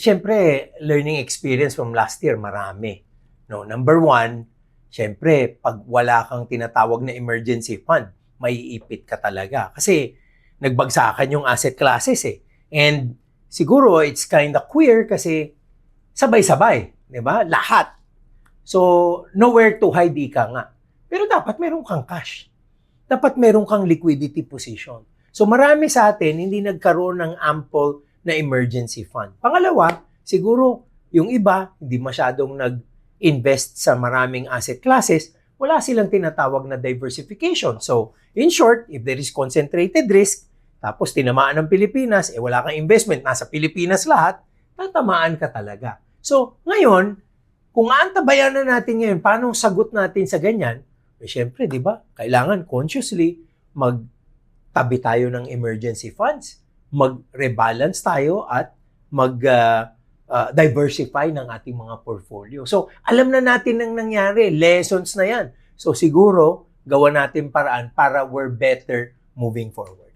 Siyempre, learning experience from last year, marami. No, number one, siyempre, pag wala kang tinatawag na emergency fund, maiipit ka talaga. Kasi nagbagsakan yung asset classes eh. And siguro, it's kind of queer kasi sabay-sabay, di ba? Lahat. So, nowhere to hide ka nga. Pero dapat meron kang cash. Dapat meron kang liquidity position. So, marami sa atin hindi nagkaroon ng ample na emergency fund. Pangalawa, siguro yung iba hindi masyadong nag-invest sa maraming asset classes, wala silang tinatawag na diversification. So, in short, if there is concentrated risk, tapos tinamaan ng Pilipinas, wala kang investment, nasa Pilipinas lahat, tatamaan ka talaga. So, ngayon, kung aantabayan na natin ngayon, paano sagot natin sa ganyan? Siyempre, di ba, kailangan consciously magtabi tayo ng emergency funds, mag-rebalance tayo at mag-diversify ng ating mga portfolio. So, alam na natin ang nangyari, lessons na yan. So, siguro, gawa natin paraan para we're better moving forward.